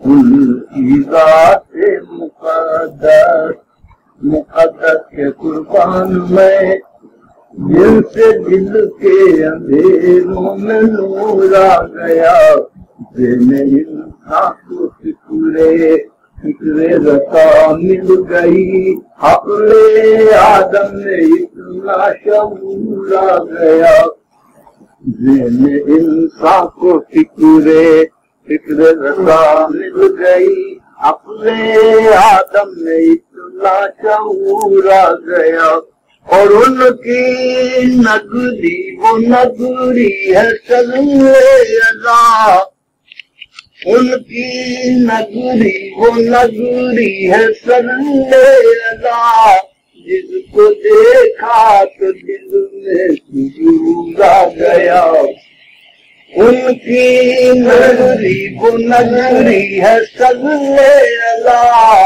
کی ذات مقدس کے قربان میں، جن سے دل کے اندھیروں میں نور آ گیا، میں انسان کو فکر رضا مل گئی، عقل آدم میں اتنا شعور آ گیا، میں انسان کو فکر رضا مل گئی، عقل آدم میں اتنا شعور آ گیا، اور ان کی نگری وہ نگری ہے اللہ، ان کی نگری وہ نگری ہے اللہ، جس کو دیکھا تو دل میں سرور آ گیا، ان کی نگری وہ نگری ہے اللہ،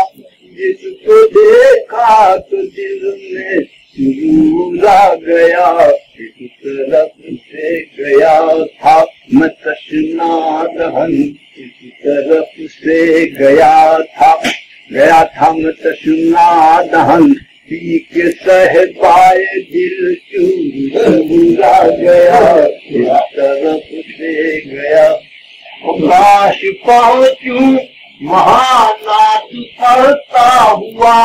جس کو دیکھا تو دل میں سرور آ گیا، ایک طرف سے گیا تھا میں تشنا دہن، ایک طرف سے گیا تھا میں تشنا دہن، پی کے صحبائے دل چور آ گیا، ایک طرف سے گیا، کاش پہنچوں وہاں نعت پڑھتا ہوا،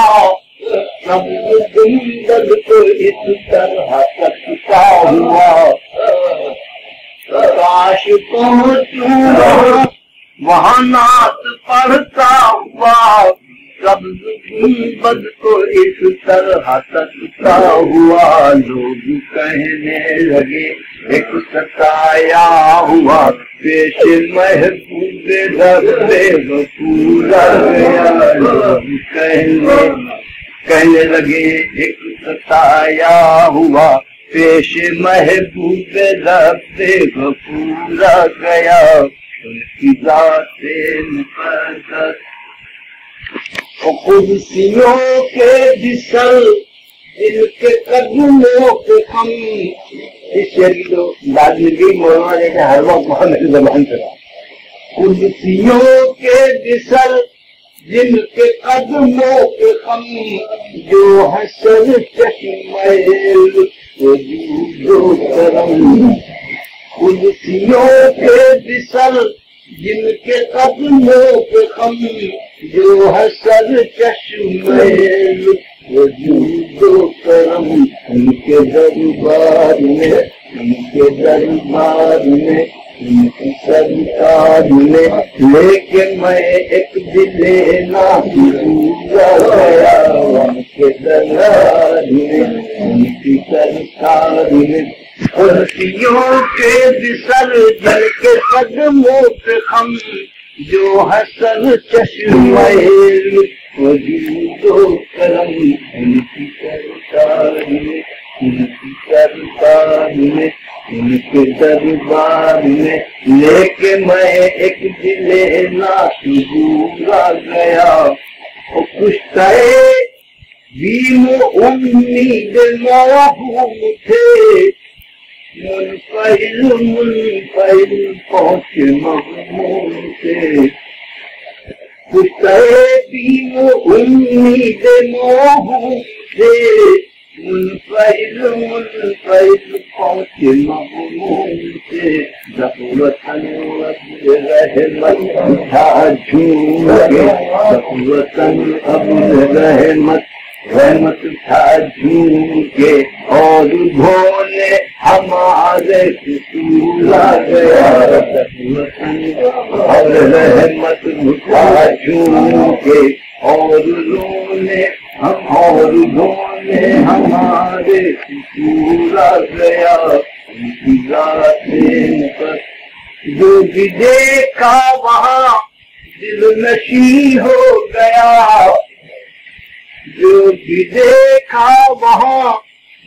سب گنبد کو اس طرح تکتا ہوا، کاش پہنچوں وہاں نعت پڑھتا ہوا، سب گنبد کو اس طرح تکتا ہوا، لوگ کہنے لگے ایک ستایا ہوا، پیش محبوب رب غفور آ گیا، لوگ کہنے لگے ایک ستایا ہوا، پیش محبوب رب غفور آ گیا، ان کی ذات مقدس قدسیوں کے جسل، ان کے قدموں کے ہم، اس شعر کی تو دادگی مولانا نے کہ ہر وقت وہاں میری زبان سے رہا، قدسیوں کے جسل، جن کے قدموں کے ہم، جو حسن چشمے وجود و کرم، قدسیوں کے جسل، جن کے قدموں کے ہم، جو حسن چشمے وجود و کرم، ان کے دربار میں، ان کے دربار میں، ان کی سرکار میں، لیکن میں ایک دل ناصور آ گیا، ان کے دربار میں، ان کی سرکار میں، قدسیوں کے بسر جن کے قدموں پہ خم، جو حسن چشمے وجود و کرم، ان کی سرکار میں، ان کی سرکار میں، ان کے دربار میں، لیکن میں ایک دل ناصور آ گیا، وہ کشتہ بیم امید محبوب تھے، منفعل پہنچے مغموم سے، کشتہ بیم امید محبوب تھے، منفعل پہنچے مغموم سے، ضرورتاً اب رحمت اٹھا جھوم کے، ضرورتاً اب رحمت اٹھا جھوم کے، اور بھولے ہمارے قصور آ گیا، ضرورتاً اب رحمت اٹھا جھوم کے، اور رونے ہمارے قصور آ گیا، ان کی ذات پر جو بھی دیکھا وہاں دل نشیں ہو گیا، جو بھی دیکھا وہاں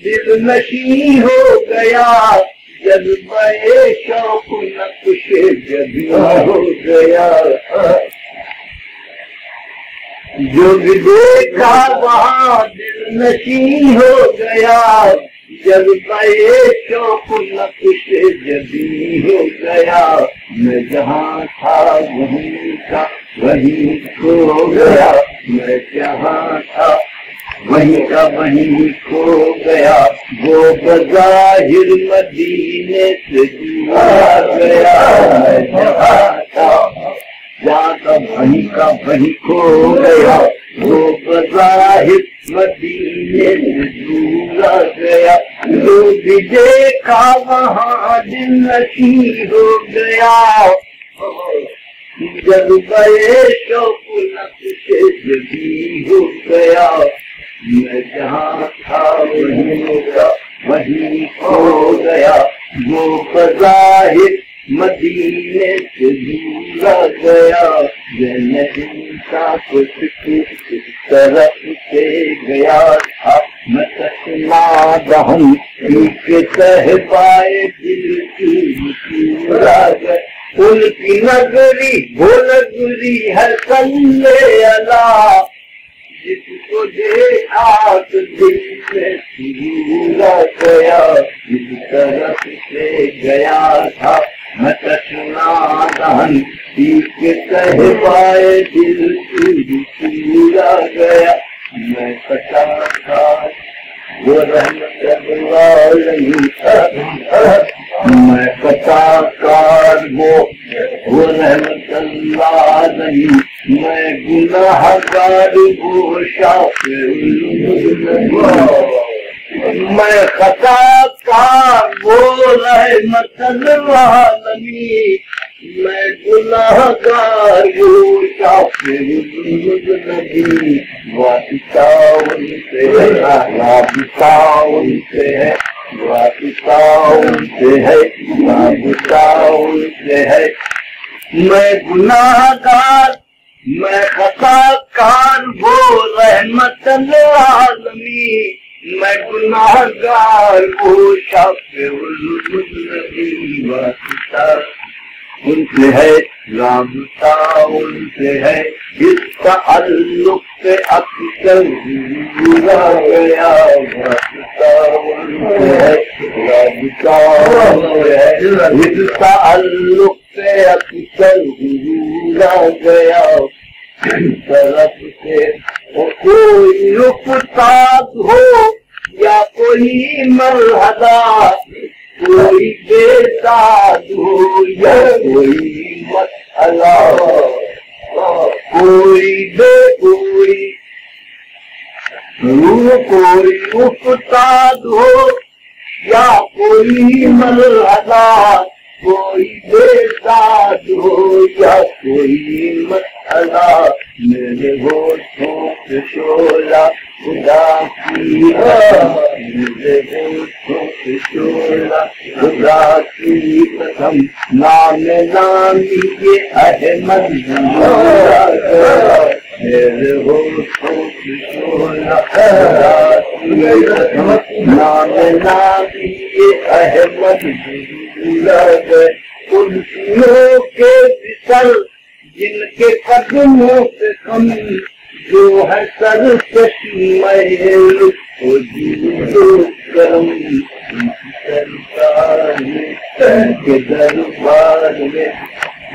دل نشیں ہو گیا، جذبہ شوق نقش جبیں ہو گیا، جو بھی دیکھا وہاں دل نشیں ہو گیا، جذبہ شوق نقش جبیں ہو گیا، میں جہاں تھا وہیں کا وہیں کھو گیا میں جہاں تھا وہیں کا وہیں کھو گیا وہ بظاہر مدینے سے دور گیا میں جہاں تھا جہاں کا وہیں کھو گیا وہ بظاہر مدینے سے دور گیا جو بھی دیکھا وہاں دل نشیں ہو گیا جذبہ شوق نقش جبی ہو گیا میں جہاں تھا وہیں کھو گیا وہ بظاہر مدینے سے دور گیا نہیں تھا کچھ کس طرف سے گیا تھا میں تشنا دہن کے صحبائے دل کی پورا گیا ان کی نگری وہ نگری ہے صلی اللہ جس کو دیکھا تو دل میں سورا گیا جس طرف سے گیا تھا میں تشنا دہن کے صحبائے دل کی پورا گیا میں پتا تھا وہ رحمت العالمین میں پتا کار وہ رحمت العالمین میں گناہ گار وہ شافع میں خطا کار وہ رحمت العالمین میں گناہ گار وہ شافع النبی واسطہ ان سے ہے رابطہ ان سے ہے واسطہ ان سے ہے رابطہ ان سے ہے میں گناہ گار میں خطا کار وہ رحمت العالمین میں گناہ گار وہ شافع النبی واسطہ ان سے ہے رابطہ ان سے ہے اس تعلق سے اکثر پورا گیا واسطہ ان سے ہے رابطہ اس تعلق سے اکثر پورا گیا طرف سے کوئی رفتاد ہو یا کوئی مرحلہ کوئی بے داد ہو یا کوئی مسئلہ کوئی بے کوئی افتاد ہو یا کوئی مرحلہ کوئی بے داد ہو یا کوئی مسئلہ میرے ہوٹھوں پہ شعلہ خدا کی میرے ہوٹھوں پہ شعلہ خدا کی قسم نام نامی یہ احمد میرے ہوٹھوں پہ شعلہ خدا کی قسم نام نامی یہ احمد کرسیوں کے بسر جن کے قدموں سے کم جو ہے سر چشمے کرم سرکار میں ان کے دربار میں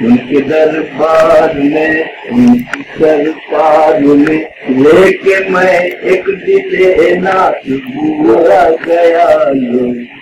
ان کے دربار میں ان کی سرکار میں لے کے میں ایک دل ناز بورا گیا لوگ